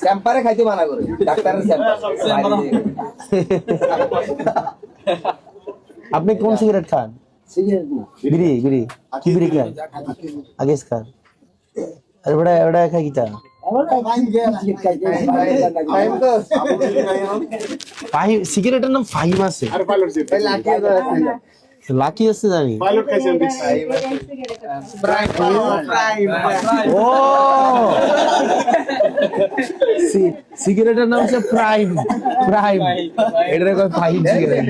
স্যাম্পারে খাইতে মানা করে ডাক্তারের স্যাম্পার। আপনি কোন সিগারেট খান? বিড়ি বিড়ি কি বিড়ি খান? আগে খান। আর ওটা খাই কিটা? ফাহিম সিগারেটের নাম ফাহিম আছে। লাকি আছে জানি। ও সিগারেটের নাম হচ্ছে প্রাইম। প্রাইম এটা কয় ফাহিম সিগারেট।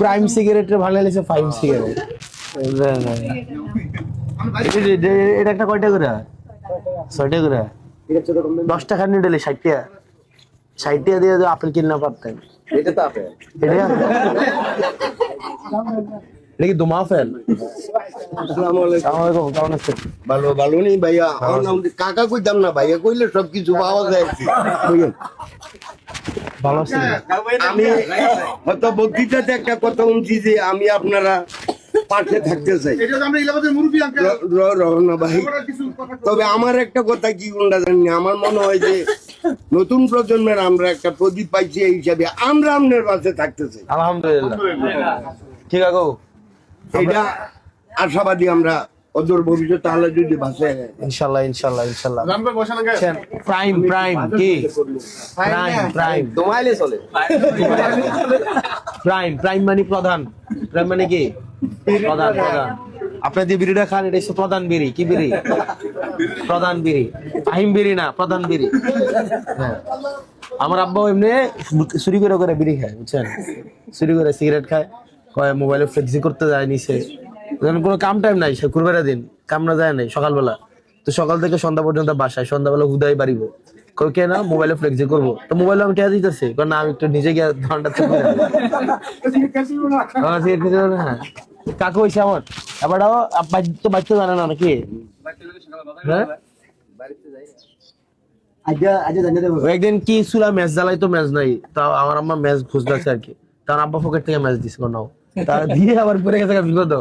প্রাইম সিগারেটের ভালো লাগছে ফাহিম সিগারেট। এটা একটা কয়টা করে? 6টা করে। 10 টাকা নিডেলে 60 টাকা। 60 টাকা দিয়ে আপেল কিনা পারতেন। এটা তো আপেল। এটা কি দোমা আপেল? আসসালামু আলাইকুম, কেমন আছেন? ভালো ভালো নেই ভাইয়া। আমার নাম কাকা কইতাম না, ভাইয়া কইলে সবকিছু পাওয়া যায়। ভালো আছেন? আমি হয়তো বক্তৃতাতে একটা কথা শুনছি যে আমি আপনারা পাশে থাকতে চাই রহনা ভাই। তবে আমার একটা কথা কি কোনটা জানি না, আমার মনে হয় যে নতুন প্রজন্মের আমরা একটা প্রদীপ পাইছি, এই হিসাবে আমরা আপনার পাশে থাকতে চাই। আলহামদুলিল্লাহ, ঠিক আছে। এটা আশাবাদী আমরা অদূর ভবিষ্যৎ তাহলে যদি বাঁচে ইনশাআল্লাহ ইনশাআল্লাহ ইনশাআল্লাহ। প্রাইম প্রাইম কি? প্রাইম প্রাইম তোমাইলে চলে। প্রাইম প্রাইম মানে প্রধান। প্রাইম মানে কি? প্রধান প্রধান। আপনি যে বিড়িটা খান এটা হচ্ছে প্রধান বিড়ি। কি বিড়ি? প্রধান বিড়ি। আহিম বিড়ি না, প্রধান বিড়ি। হ্যাঁ, আমার আব্বা এমনি চুরি করে করে বিড়ি খায়, বুঝছেন? চুরি করে সিগারেট খায়, কয় মোবাইলে ফ্লেক্সি করতে যায় নিচে। যখন কোনো কাম টাইম নাই, সে কুরবানের দিন কাম না যায় নাই সকালবেলা, তো সকাল থেকে সন্ধ্যা পর্যন্ত বাসায়, সন্ধ্যাবেলা হুদাই বাড়িব। কই কে না মোবাইলে ফ্লেক্সি করবো, তো মোবাইলে আমি টেয়া দিতেছি, না আমি একটু নিজে গিয়ে ঘন্টা থেকে হ্যাঁ কাকু হয়েছে আমার এবারও তো বাচ্চা জানে না নাকি? হ্যাঁ, একদিন কি চুলা ম্যাচ জ্বালাই, তো ম্যাচ নাই, তা আমার আম্মা ম্যাচ খুঁজতেছে আর কি, তার আব্বা পকেট থেকে ম্যাচ দিস নাও, তা দিয়ে আবার পরে গেছে বিপদ।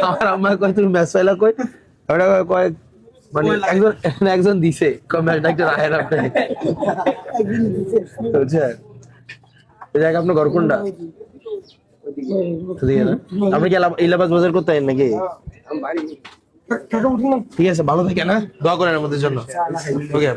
আমার আম্মা কয় তুমি ম্যাচ পাইলা কই? ওটা কয় মানে একজন দিছে, ম্যাচটা একটু রাহের আপনি বুঝছেন? এই জায়গা আপনার ঘর কোনটা? আপনি কি ইলাহাবাদ বাজার করতে হয় নাকি? ঠিক আছে, ভালো থাকেন, হ্যাঁ, দোয়া করেন আমাদের জন্য। ওকে।